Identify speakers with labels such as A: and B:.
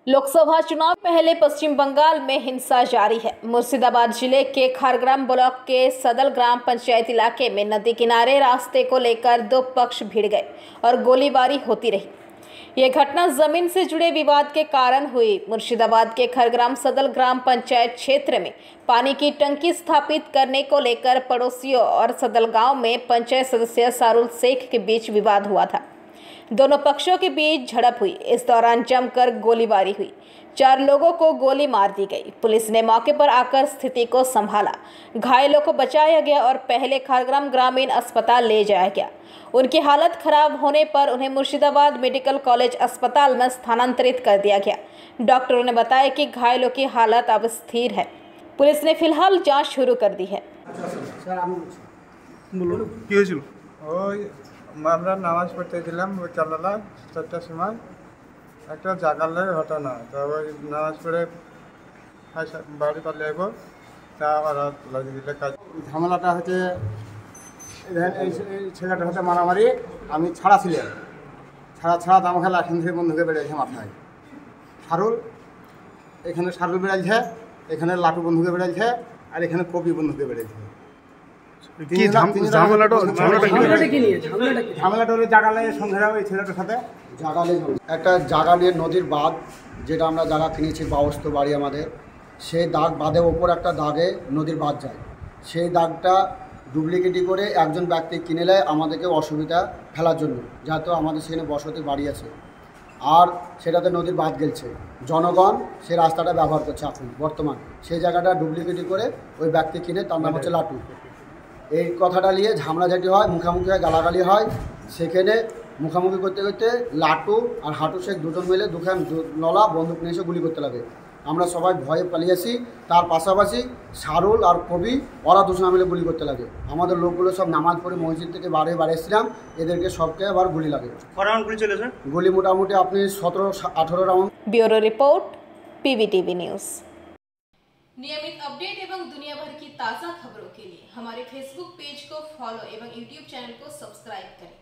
A: लोकसभा चुनाव पहले पश्चिम बंगाल में हिंसा जारी है। मुर्शिदाबाद जिले के खारग्राम ब्लॉक के सदल ग्राम पंचायत इलाके में नदी किनारे रास्ते को लेकर दो पक्ष भिड़ गए और गोलीबारी होती रही। यह घटना जमीन से जुड़े विवाद के कारण हुई। मुर्शिदाबाद के खारग्राम सदल ग्राम पंचायत क्षेत्र में पानी की टंकी स्थापित करने को लेकर पड़ोसियों और सदल गांव में पंचायत सदस्य सारुल शेख के बीच विवाद हुआ था। दोनों पक्षों के बीच झड़प हुई। इस दौरान जमकर गोलीबारी हुई। 4 लोगों को गोली मार दी गई। पुलिस ने मौके पर आकर स्थिति को संभाला। घायलों को बचाया गया और पहले खारग्राम ग्रामीण अस्पताल ले जाया गया। उनकी हालत खराब होने पर उन्हें मुर्शिदाबाद मेडिकल कॉलेज अस्पताल में स्थानांतरित कर दिया गया। डॉक्टरों ने बताया कि घायलों की हालत अब स्थिर है। पुलिस ने फिलहाल जांच शुरू कर दी है।
B: আমরা নামাজ পড়তে গেলাম বিকালবেলা 4টার সময় একটা জাগালের ঘটনা। তো ওই নামাজ পড়ে বাড়ি পালে যাব তা ওরা লাগিয়ে দিলে কাজ। ঝামেলাটা হচ্ছে এই ছেলেটা হচ্ছে মারামারি। আমি ছাড়া ছিলাম, ছাড়া দাম খেলা এখান থেকে বন্ধুকে বেড়েছে মাথায়। সারুল এখানে সারুল বেড়েছে, এখানে লাটু বন্ধুকে বেড়েছে, আর এখানে কপি বন্ধুকে বেড়েছে। ঝামেলাটা হলো জাগালের সঙ্গে ওই ছেলেটার সাথে
C: একটা জায়গা নিয়ে নদীর বাঁধ, যেটা আমরা জায়গা কিনেছি বাউস্ত বাড়ি আমাদের, সেই দাগ বাঁধের ওপর একটা দাগে নদীর বাঁধ যায়। সেই দাগটা ডুপ্লিকেটি করে একজন ব্যক্তি কিনে নেয় আমাদেরকে অসুবিধা ফেলার জন্য, যাতে আমাদের সেখানে বসতি বাড়ি আছে আর সেটাতে নদীর বাঁধ গেলছে। জনগণ সেই রাস্তাটা ব্যবহার করছে এখন বর্তমান। সেই জায়গাটা ডুপ্লিকেটি করে ওই ব্যক্তি কিনে, তার নাম হচ্ছে লাটু। এই কথাটা নিয়ে ঝামড়াঝাটি হয়, মুখামুখি হয়, গালাগালি হয়। সেখানে মুখামুখি করতে করতে লাটু আর হাঁটু শেখ দুজন মিলে দুখান নলা বন্দুক নিয়ে এসে গুলি করতে লাগে। আমরা সবাই ভয়ে পালিয়েছি। তার পাশাপাশি সারুল আর কবি ওরা দুজন মিলে গুলি করতে লাগে। আমাদের লোকগুলো সব নামাজ পড়ে মসজিদ থেকে বাড়ি এসেছিলাম, এদেরকে সবকে আবার গুলি লাগে। গুলি মোটামুটি আপনি 17-18 round.
A: Bureau report PVTV news. नियमित अपडेट एवं दुनिया भर की ताज़ा खबरों के लिए हमारे फेसबुक पेज को फॉलो एवं यूट्यूब चैनल को सब्सक्राइब करें।